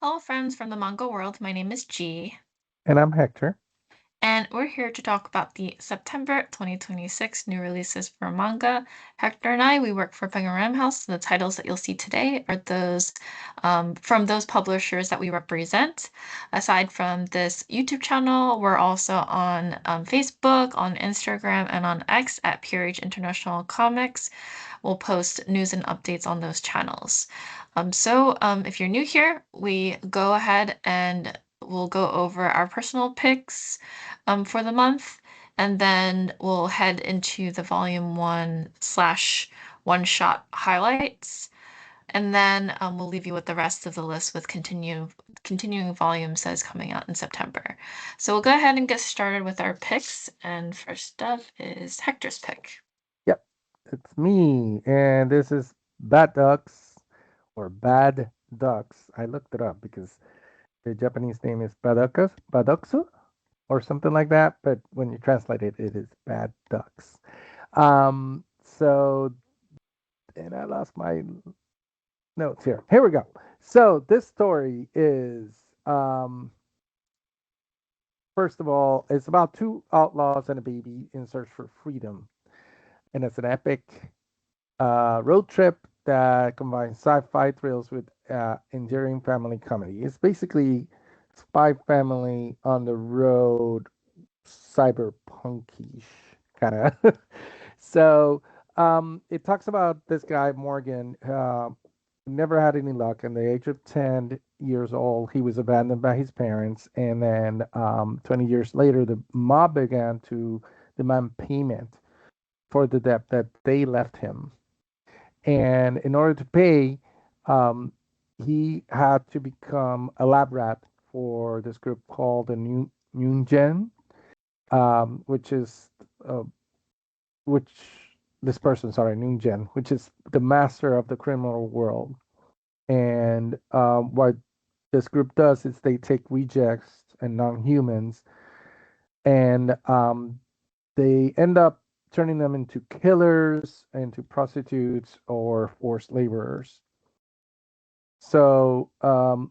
Hello, friends from the manga world. My name is G, And I'm Hector. and we're here to talk about the September 2026 new releases for manga. Hector and I, we work for Penguin House. The titles that you'll see today are those from those publishers that we represent. Aside from this YouTube channel, we're also on Facebook, on Instagram, and on X at PRH International Comics. We'll post news and updates on those channels. If you're new here, we go ahead and we'll go over our personal picks for the month, and then we'll head into the volume one slash one shot highlights. And then we'll leave you with the rest of the list with continuing volumes that is coming out in September. So we'll go ahead and get started with our picks. And first up is Hector's pick. Yep, it's me. And this is Bad Ducks or Bad Ducks. I looked it up because the Japanese name is Badoksu or something like that. But when you translate it, it is Bad Ducks. So, and I lost my notes here. Here we go. So this story is, first of all, it's about two outlaws and a baby in search for freedom. And it's an epic road trip that combines sci-fi thrills with enduring family comedy. It's basically Spy Family on the road, cyberpunkish kind of. So it talks about this guy Morgan. Never had any luck. In the age of 10 years old, he was abandoned by his parents, and then 20 years later, the mob began to demand payment for the debt that they left him. And in order to pay, um, he had to become a lab rat for this group called the New Gen, which is which this person, sorry, New Gen, which is the master of the criminal world. And what this group does is they take rejects and non-humans, and they end up turning them into killers, into prostitutes, or forced laborers. So, and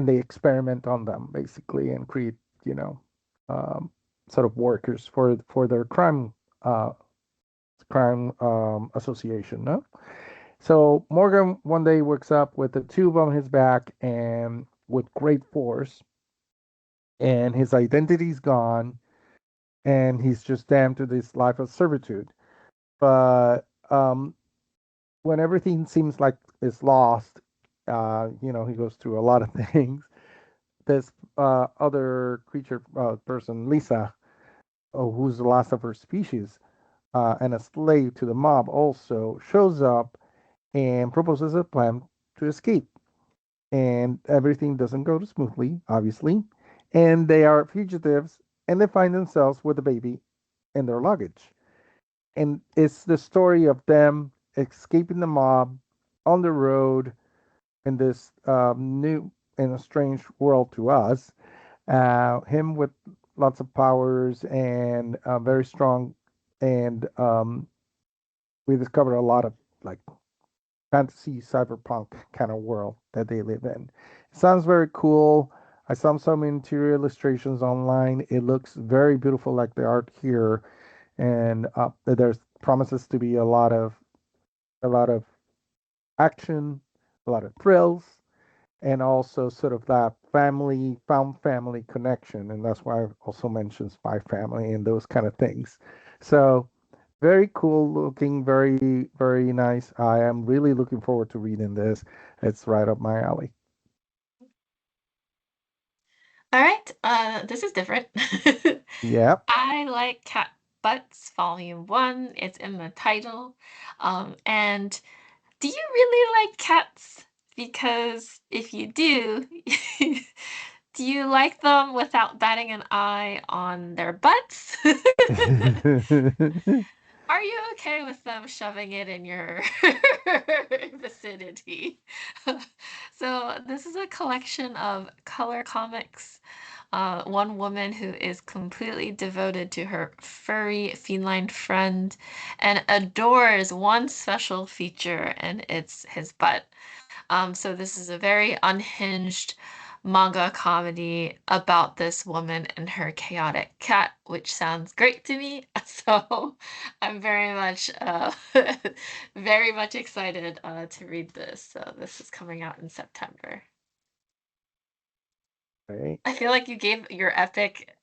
they experiment on them basically and create, you know, um, sort of workers for their uh, crime association. No, so Morgan one day wakes up with a tube on his back and with great force, and his identity's gone, and he's just damned to this life of servitude. But when everything seems like it's lost, he goes through a lot of things. This other creature person, Lisa, who's the last of her species and a slave to the mob, also shows up and proposes a plan to escape. And everything doesn't go smoothly, obviously. And they are fugitives, and they find themselves with a baby in their luggage. And it's the story of them escaping the mob on the road in this new and a strange world to us. Him with lots of powers and very strong, and we discover a lot of like fantasy cyberpunk kind of world that they live in. It sounds very cool. I saw some interior illustrations online. It looks very beautiful, like the art here, and there's promises to be a lot of action, a lot of thrills, and also sort of that found family connection, and that's why I also mentioned Spy Family and those kind of things. So very cool looking, very very nice. I am really looking forward to reading this. It's right up my alley. All right, this is different. Yep. I like Cat Butts Volume 1. It's in the title. And do you really like cats? Because if you do, do you like them without batting an eye on their butts? Are you okay with them shoving it in your vicinity? So, this is a collection of color comics. One woman who is completely devoted to her furry feline friend and adores one special feature, and it's his butt. So this is a very unhinged, manga comedy about this woman and her chaotic cat, which sounds great to me. So I'm very much very much excited to read this. So this is coming out in September. Right? I feel like you gave your epic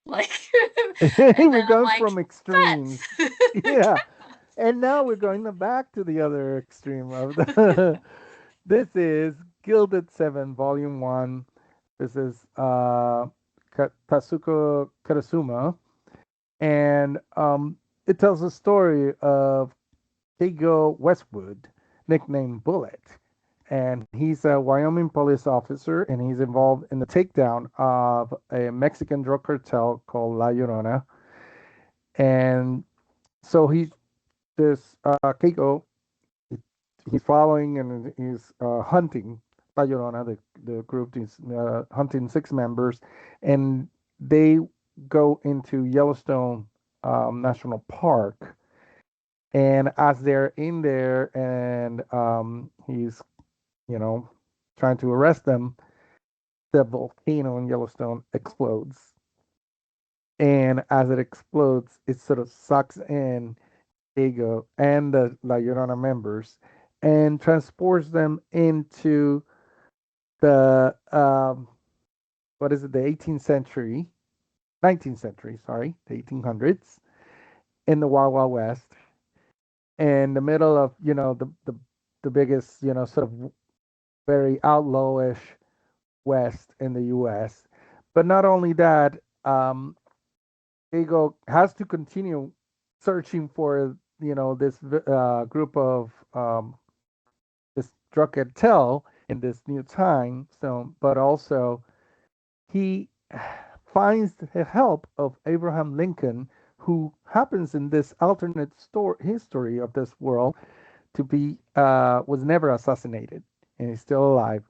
like and then We're I'm going like from extremes. pets. Yeah. And now we're going back to the other extreme of the. This is Gilded Seven, Volume One. This is Tasuko Karasuma, and it tells the story of Keigo Westwood, nicknamed Bullet. And he's a Wyoming police officer, and he's involved in the takedown of a Mexican drug cartel called La Llorona. And so this Keiko, he's following and he's hunting La Llorona, the group is hunting six members, and they go into Yellowstone National Park. And as they're in there and he's, you know, trying to arrest them, the volcano in Yellowstone explodes. And as it explodes, it sort of sucks in Diego and the La Llorona members and transports them into the what is it, the 18th century, 19th century, sorry, the 1800s, in the Wild Wild West, in the middle of, the biggest, sort of very outlawish West in the U.S. But not only that, Diego has to continue searching for, this group of this drug cartel in this new time. So, but also he finds the help of Abraham Lincoln, who happens in this alternate history of this world to be was never assassinated and he's still alive.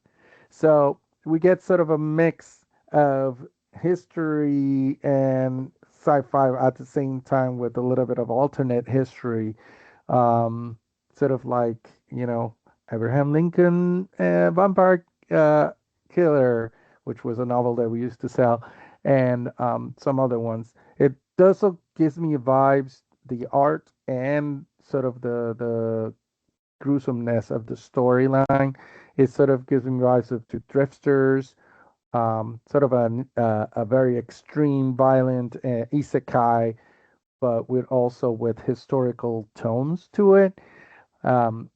So we get sort of a mix of history and sci-fi at the same time with a little bit of alternate history, um, sort of like, Abraham Lincoln Vampire Killer, which was a novel that we used to sell, and some other ones. It also gives me vibes, the art and sort of the gruesomeness of the storyline. It sort of gives me vibes of to Drifters, sort of a very extreme, violent isekai, but with also with historical tones to it. Um,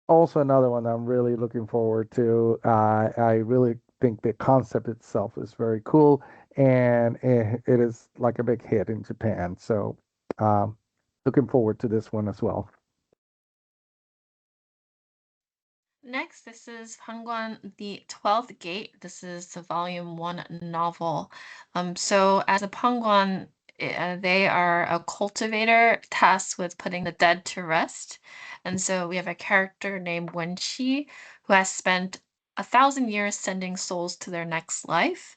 Also, another one I'm really looking forward to. I really think the concept itself is very cool, and it is like a big hit in Japan. So, um, looking forward to this one as well. Next, this is Hangwan the 12th Gate. This is the volume one novel. So as a Pangwan, they are a cultivator tasked with putting the dead to rest. And so we have a character named Wenqi who has spent 1,000 years sending souls to their next life.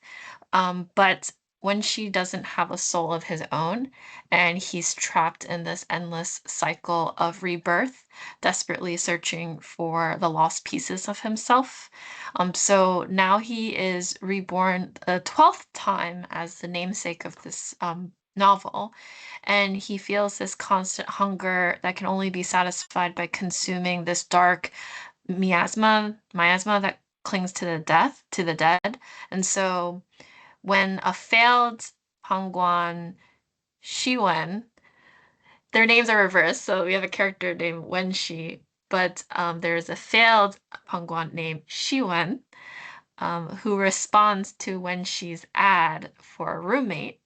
But when she doesn't have a soul of his own, and he's trapped in this endless cycle of rebirth, desperately searching for the lost pieces of himself. So now he is reborn the 12th time as the namesake of this novel, and he feels this constant hunger that can only be satisfied by consuming this dark miasma that clings to the dead. And so when a failed Hongguan Shiwen, their names are reversed, so we have a character named Wenxi, but there's a failed Hongguan named Shiwen, who responds to Wenxi's ad for a roommate.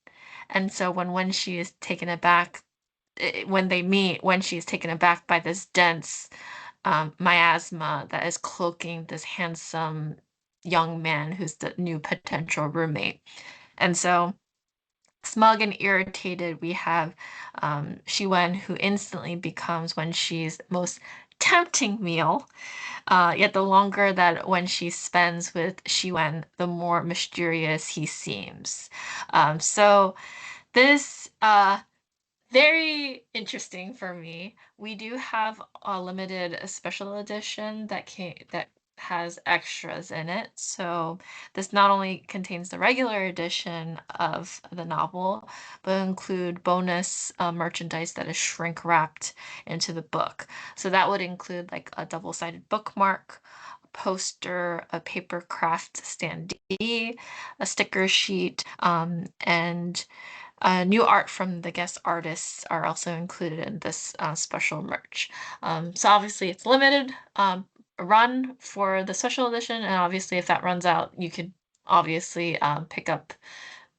And so when Wenxi is taken aback, when they meet, Wenxi is taken aback by this dense miasma that is cloaking this handsome young man who's the new potential roommate. And so, smug and irritated, we have Shiwen, who instantly becomes when she's most tempting meal. Yet the longer that when she spends with Shiwen, the more mysterious he seems. So this very interesting for me. We do have a limited special edition that has extras in it. So this not only contains the regular edition of the novel, but include bonus merchandise that is shrink wrapped into the book. So that would include like a double-sided bookmark, a poster, a paper craft standee, a sticker sheet, and new art from the guest artists are also included in this special merch. So obviously it's limited run for the special edition, and obviously if that runs out, you could obviously pick up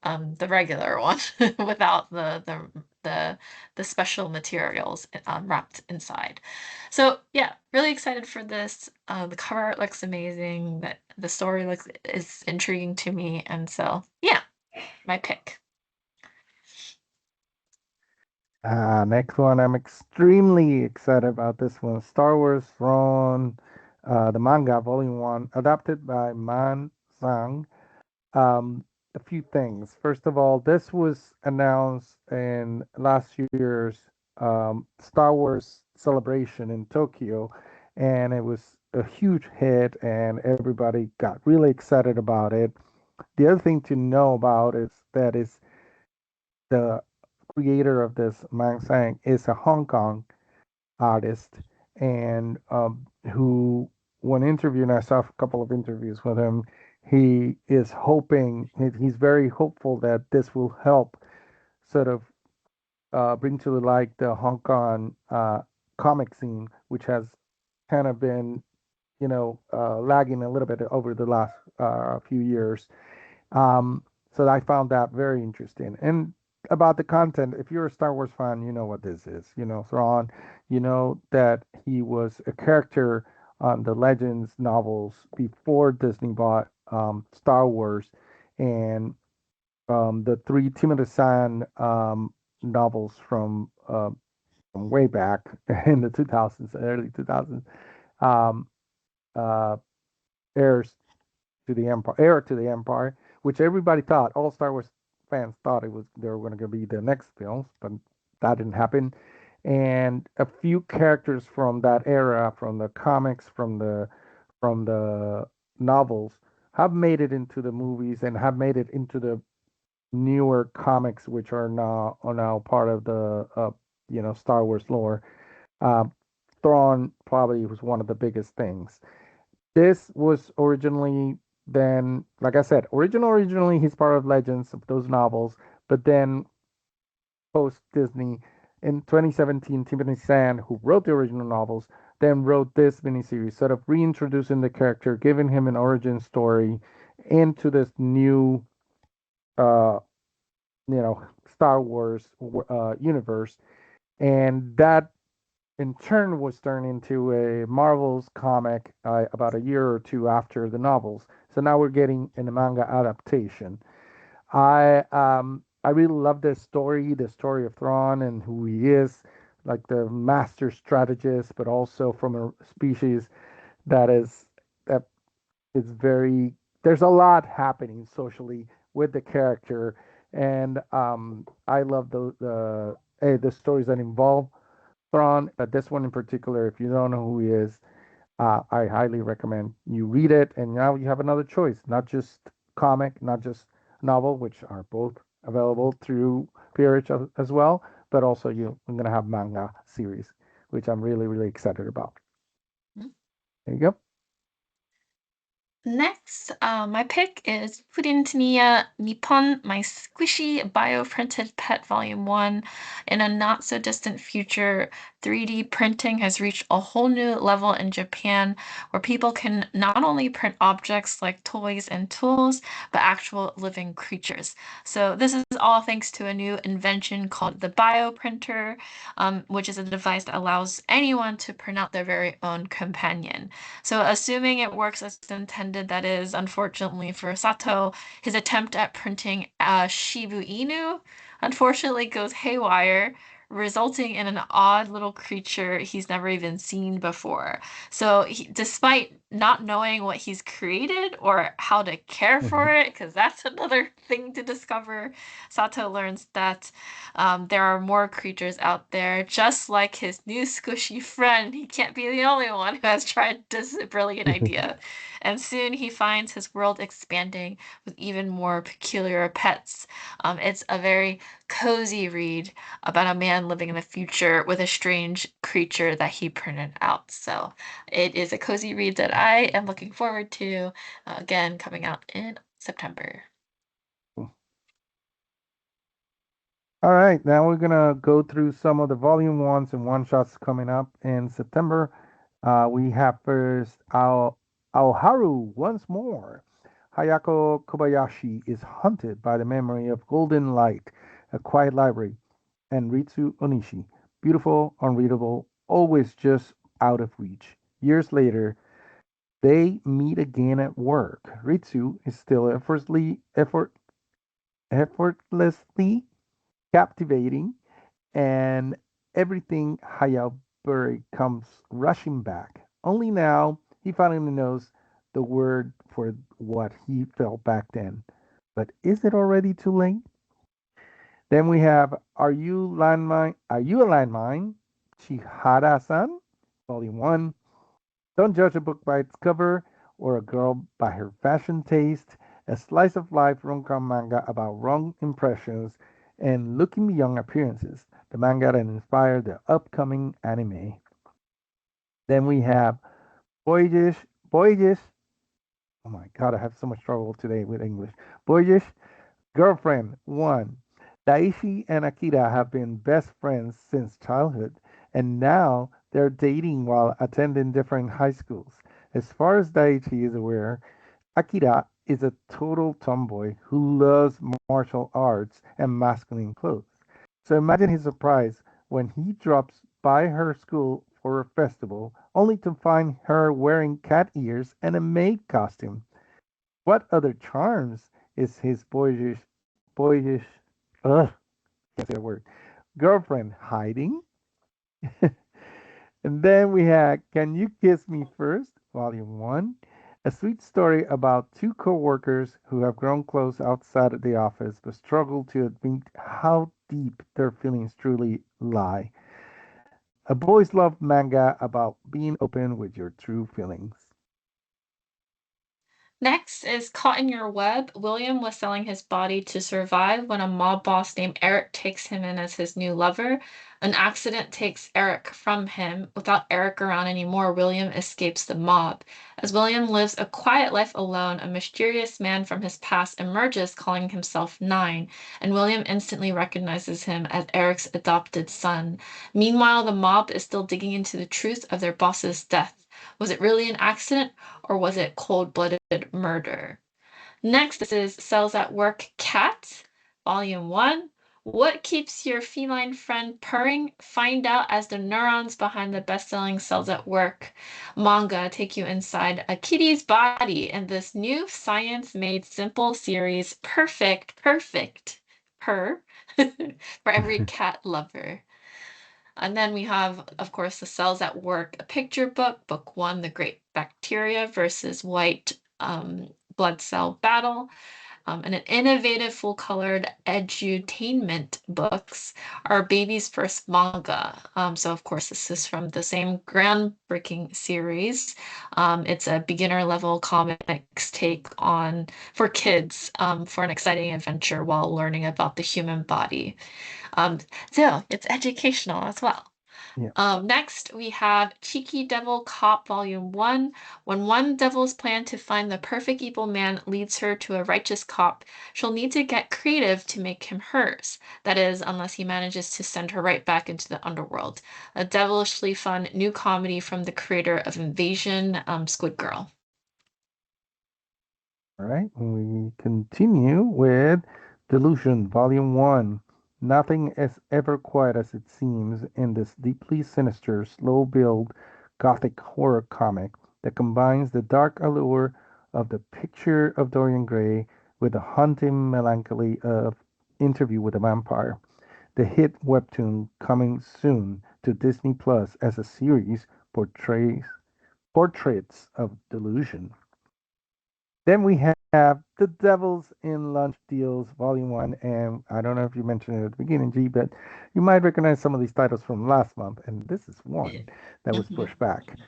the regular one without the the special materials wrapped inside. So yeah, really excited for this. The cover art looks amazing. The story looks is intriguing to me, and so yeah, my pick. Next one, I'm extremely excited about this one. Star Wars Throne, the manga, Volume 1, adapted by Man Zhang. Um, a few things. First of all, this was announced in last year's Star Wars celebration in Tokyo, and it was a huge hit, and everybody got really excited about it. The other thing to know about is that is the creator of this Mang Sang is a Hong Kong artist, and who, when interviewed, and I saw a couple of interviews with him, he is hoping, he's very hopeful that this will help sort of bring to light the Hong Kong comic scene, which has kind of been, lagging a little bit over the last few years. Um, so I found that very interesting. And about the content, if you're a Star Wars fan, you know what this is. You know Thrawn. You know that he was a character on the Legends novels before Disney bought Star Wars, and the three Timothy Zahn novels from way back in the 2000s, early 2000s, um, uh, airs to the Empire, heir to the Empire, which everybody thought, all Star Wars fans thought it was they were going to be the next films, but that didn't happen. And a few characters from that era, from the comics, from the novels, have made it into the movies and have made it into the newer comics, which are now part of the Star Wars lore. Uh, Thrawn probably was one of the biggest things. This was originally then, like I said, originally he's part of Legends of those novels, but then post Disney in 2017, Timothy Zahn, who wrote the original novels, then wrote this miniseries, sort of reintroducing the character, giving him an origin story into this new, uh, Star Wars universe, and that in turn was turned into a Marvel's comic about a year or two after the novels. So now we're getting in a manga adaptation. I really love this story, the story of Thrawn and who he is, like the master strategist, but also from a species that is very. There's a lot happening socially with the character, and I love the stories that involve Thrawn, but this one in particular, if you don't know who he is, I highly recommend you read it. And now you have another choice, not just comic, not just novel, which are both available through PRH as well, but also I'm going to have manga series, which I'm really, really excited about. There you go. Next, my pick is Purintania Nippon, My Squishy Bio-Printed Pet Volume 1. In a not-so-distant future, 3D printing has reached a whole new level in Japan where people can not only print objects like toys and tools, but actual living creatures. So this is all thanks to a new invention called the bioprinter, which is a device that allows anyone to print out their very own companion. So, assuming it works as intended, that is, unfortunately for Sato, his attempt at printing a Shibu Inu unfortunately goes haywire, resulting in an odd little creature he's never even seen before. So, despite not knowing what he's created or how to care for Mhm. it, because that's another thing to discover. Sato learns that there are more creatures out there, just like his new squishy friend. He can't be the only one who has tried this brilliant idea. And soon he finds his world expanding with even more peculiar pets. It's a very cozy read about a man living in the future with a strange creature that he printed out. So it is a cozy read that I am looking forward to, again, coming out in September. All right, now we're gonna go through some of the volume ones and one shots coming up in September. We have first Aoharu once more. Hayako Kobayashi is haunted by the memory of Golden Light, a quiet library, and Ritsu Onishi, beautiful, unreadable, always just out of reach. Years later, they meet again at work. Ritsu is still effortlessly captivating, and everything Hayabury comes rushing back. Only now he finally knows the word for what he felt back then. But is it already too late? Then we have Are You a Landmine? Chihara-san, Volume 1. Don't judge a book by its cover or a girl by her fashion taste. A slice of life rom-com manga about wrong impressions and looking beyond appearances. The manga that inspired the upcoming anime. Then we have Boyish. Oh my god, I have so much trouble today with English. Boyish Girlfriend 1. Daishi and Akira have been best friends since childhood, and now they're dating while attending different high schools. As far as Daichi is aware, Akira is a total tomboy who loves martial arts and masculine clothes. So imagine his surprise when he drops by her school for a festival, only to find her wearing cat ears and a maid costume. What other charms is his boyish, ugh, can't say the word, girlfriend hiding? And then we had Can You Kiss Me First, Volume 1, a sweet story about two co-workers who have grown close outside of the office but struggle to admit how deep their feelings truly lie. A boys love manga about being open with your true feelings. Next is Caught in Your Web. William was selling his body to survive when a mob boss named Eric takes him in as his new lover. An accident takes Eric from him. Without Eric around anymore, William escapes the mob. As William lives a quiet life alone, a mysterious man from his past emerges calling himself Nine, and William instantly recognizes him as Eric's adopted son. Meanwhile, the mob is still digging into the truth of their boss's death. Was it really an accident? Or was it cold-blooded murder? Next is Cells at Work Cat, Volume 1. What keeps your feline friend purring? Find out as the neurons behind the best-selling Cells at Work manga take you inside a kitty's body in this new science-made simple series. Perfect, perfect, purr, for every cat lover. And then we have, of course, The Cells at Work, a picture book, book one, The Great Bacteria versus White Blood Cell Battle, and an innovative full-colored edutainment books are Baby's first manga. So, of course, this is from the same groundbreaking series. It's a beginner-level comics take on for kids for an exciting adventure while learning about the human body. Um, so it's educational as well. Yeah. Next, we have Cheeky Devil Cop Volume 1. When one devil's plan to find the perfect evil man leads her to a righteous cop, she'll need to get creative to make him hers. That is, unless he manages to send her right back into the underworld. A devilishly fun new comedy from the creator of Invasion, Squid Girl. All right, we continue with Delusion, Volume 1. Nothing is ever quite as it seems in this deeply sinister, slow build gothic horror comic that combines the dark allure of the picture of Dorian Gray with the haunting melancholy of Interview with a Vampire. The hit webtoon coming soon to Disney Plus as a series portrays Portraits of Delusion. Then we have The Devils in Lunch Deals, Volume 1. And I don't know if you mentioned it at the beginning, G, but you might recognize some of these titles from last month. And this is one that was Mhm. pushed back.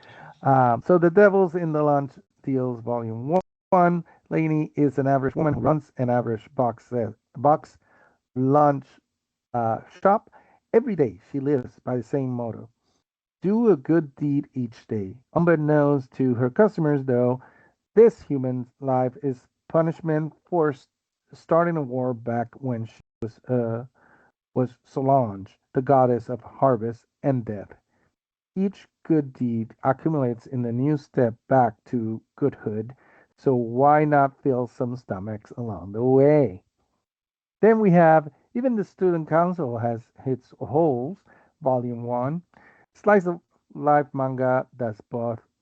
So The Devils in the Lunch Deals, Volume 1. Lainey is an average woman who runs an average box lunch shop. Every day she lives by the same motto: do a good deed each day. Unbeknownst to her customers, though, this human life is punishment for starting a war back when she was Solange, the goddess of harvest and death. Each good deed accumulates in a new step back to goodhood, so why not fill some stomachs along the way? Then we have Even the Student Council Has Its Holes, Volume 1. Slice of life manga that's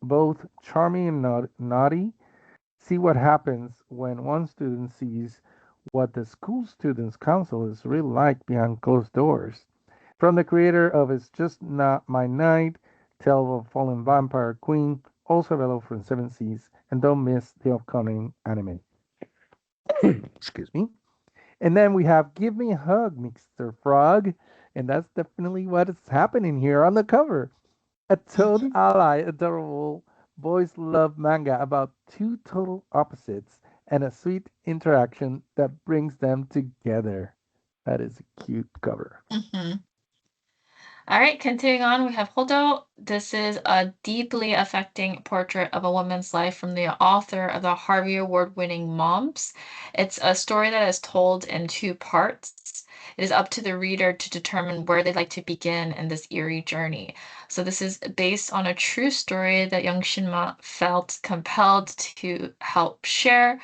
both charming and naughty. See what happens when one student sees what the school students' council is really like behind closed doors. From the creator of It's Just Not My Night, Tale of a Fallen Vampire Queen, also available from Seven Seas, and don't miss the upcoming anime. Excuse me. And then we have Give Me a Hug, Mr. Frog. And that's definitely what is happening here on the cover. A Toad Mhm. Ally, adorable boys love manga about two total opposites and a sweet interaction that brings them together. That is a cute cover. Mhm. All right, continuing on, we have Hodo. This is a deeply affecting portrait of a woman's life from the author of the Harvey Award-winning Moms. It's a story that is told in two parts. It is up to the reader to determine where they'd like to begin in this eerie journey. So this is based on a true story that young Shinma felt compelled to help share.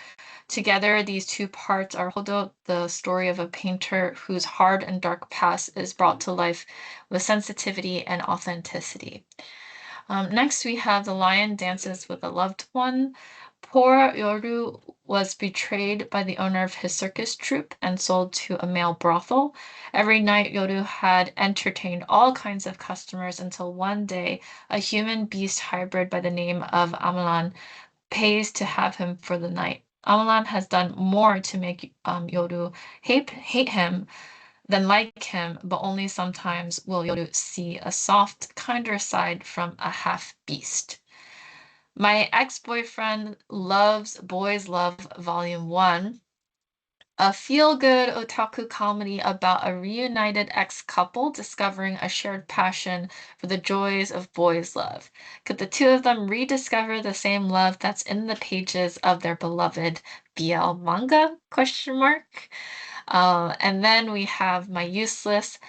Together, these two parts are Hodo, the story of a painter whose hard and dark past is brought to life with sensitivity and authenticity. Next, we have The Lion Dances with a Loved One. Poor Yoru was betrayed by the owner of his circus troupe and sold to a male brothel. Every night, Yoru had entertained all kinds of customers until one day a human beast hybrid by the name of Amalan pays to have him for the night. Amalan has done more to make Yoru hate him than like him, but only sometimes will Yoru see a soft, kinder side from a half beast. My ex-boyfriend loves Boys Love Volume 1, a feel-good otaku comedy about a reunited ex-couple discovering a shared passion for the joys of boys' love. Could the two of them rediscover the same love that's in the pages of their beloved BL manga? Question mark. And then we have my useless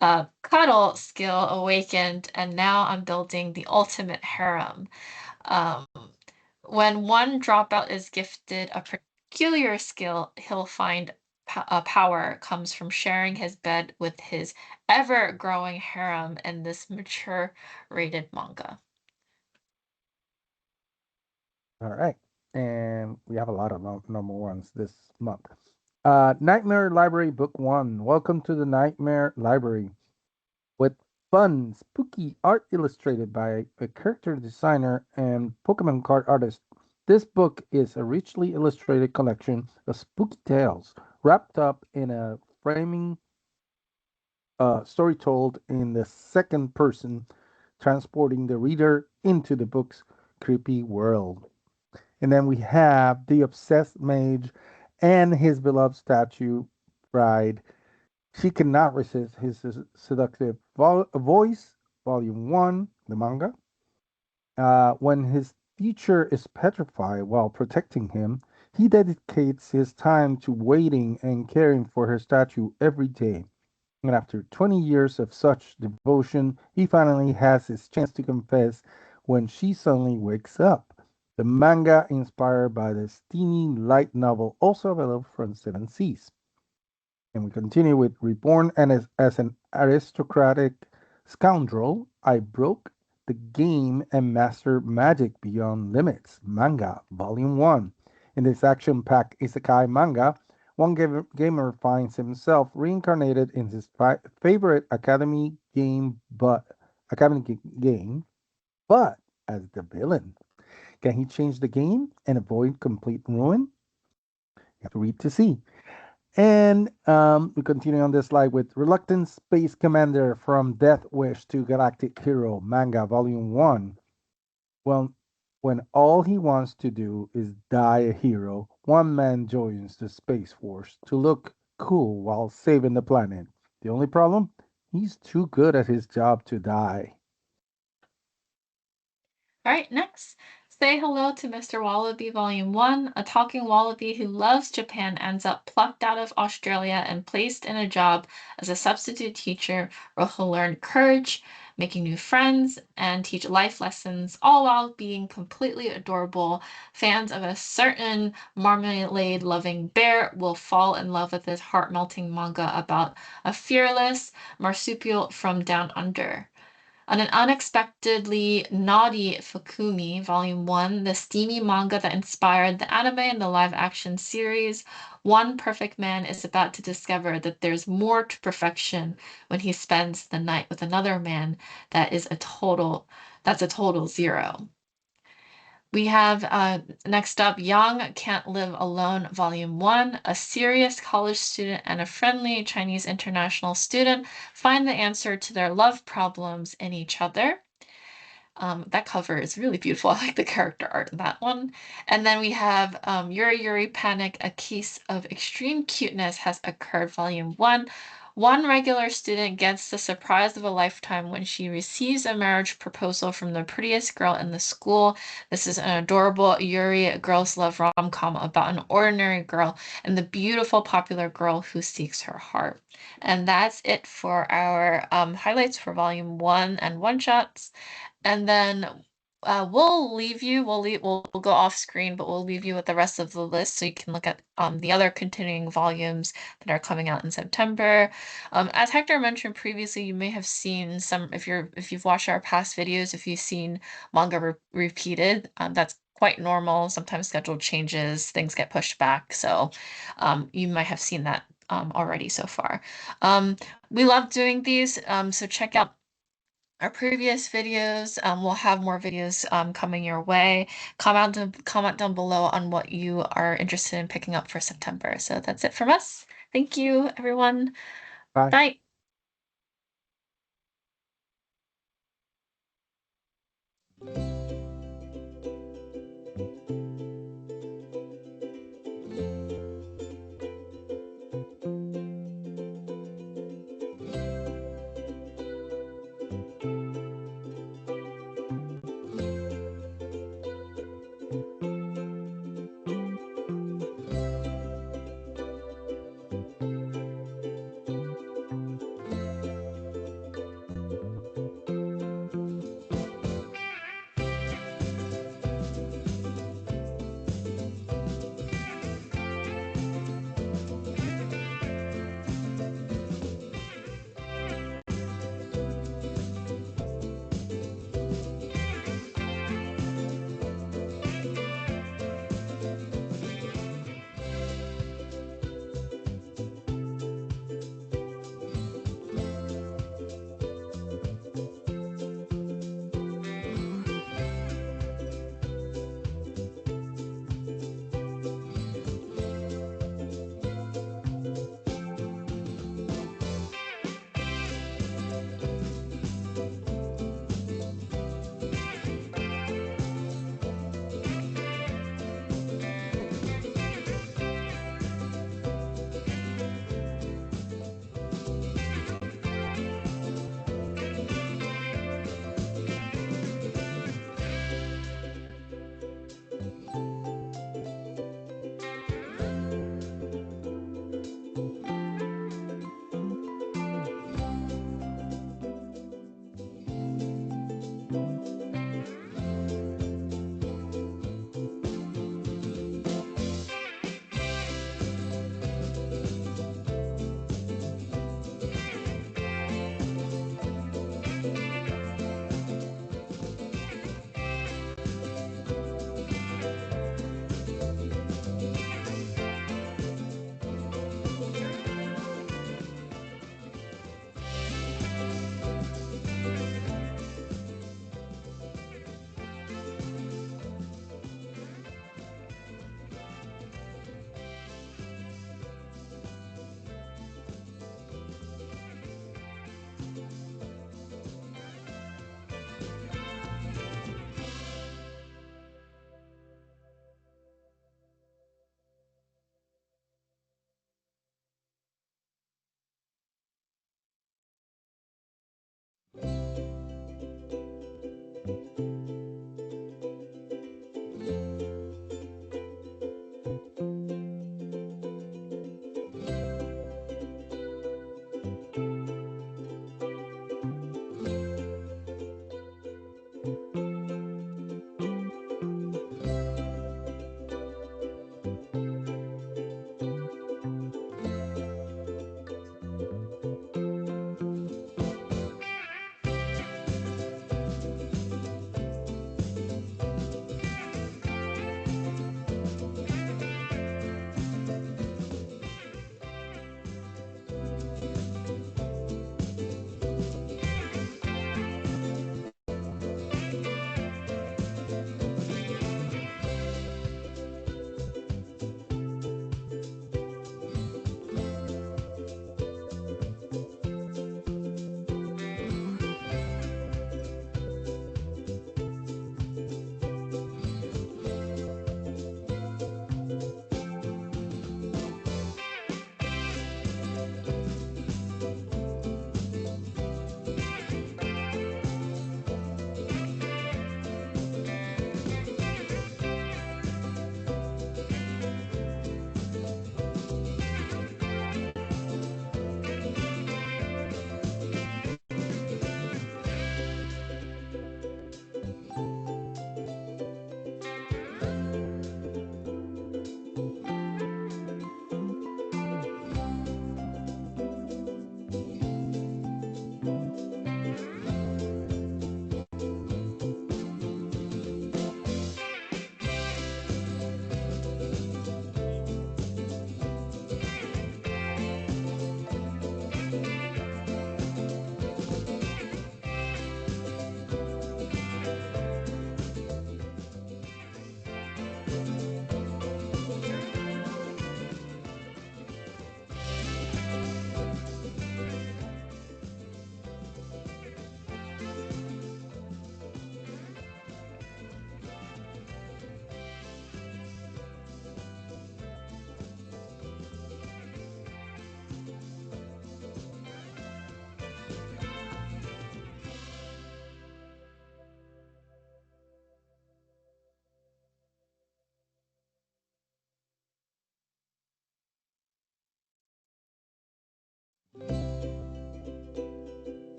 cuddle skill awakened, and now I'm building the ultimate harem. Um, when one dropout is gifted a peculiar skill, he'll find power comes from sharing his bed with his ever-growing harem in this mature rated manga. All right. And we have a lot of number ones this month. Nightmare Library Book 1. Welcome to the Nightmare Library, with fun, spooky art illustrated by a character designer and Pokemon card artist. This book is a richly illustrated collection of spooky tales wrapped up in a framing story told in the second person, transporting the reader into the book's creepy world. And then we have The Obsessed Mage and his beloved statue bride. She cannot resist his seductive voice, Volume 1, the manga. When his future is petrified while protecting him, he dedicates his time to waiting and caring for her statue every day. And after 20 years of such devotion, he finally has his chance to confess when she suddenly wakes up. The manga inspired by the steamy light novel, also available from Seven Seas. And we continue with Reborn, and as an aristocratic scoundrel, I broke the game and mastered magic beyond limits. Manga, Volume 1. In this action packed isekai manga, one gamer finds himself reincarnated in his favorite academy game, but as the villain. Can he change the game and avoid complete ruin? You have to read to see. And we continue on this slide with Reluctant Space Commander from Death Wish to Galactic Hero Manga Volume 1. Well, when all he wants to do is die a hero, one man joins the Space Force to look cool while saving the planet. The only problem? He's too good at his job to die. All right, next. Say hello to Mr. Wallaby Volume 1. A talking wallaby who loves Japan ends up plucked out of Australia and placed in a job as a substitute teacher where he'll learn courage, making new friends, and teach life lessons, all while being completely adorable. Fans of a certain marmalade-loving bear will fall in love with this heart-melting manga about a fearless marsupial from down under. On an unexpectedly naughty Fukumi, Volume 1, the steamy manga that inspired the anime and the live action series, one perfect man is about to discover that there's more to perfection when he spends the night with another man that's a total zero. We have next up Young Can't Live Alone, Volume 1. A serious college student and a friendly Chinese international student find the answer to their love problems in each other. That cover is really beautiful. I like the character art in that one. And then we have Yuri Yuri Panic, A Case of Extreme Cuteness has occurred, Volume 1. One regular student gets the surprise of a lifetime when she receives a marriage proposal from the prettiest girl in the school. This is an adorable Yuri girls love rom-com about an ordinary girl and the beautiful popular girl who seeks her heart. And that's it for our highlights for Volume 1 and one-shots. And then we'll go off screen, but we'll leave you with the rest of the list so you can look at the other continuing volumes that are coming out in September. As Hector mentioned previously, you may have seen some if you've watched our past videos, if you've seen manga repeated, that's quite normal. Sometimes schedule changes, things get pushed back, so you might have seen that already so far. We love doing these, so check out our previous videos. We'll have more videos coming your way. Comment down below on what you are interested in picking up for September. So that's it from us. Thank you, everyone. Bye. Bye.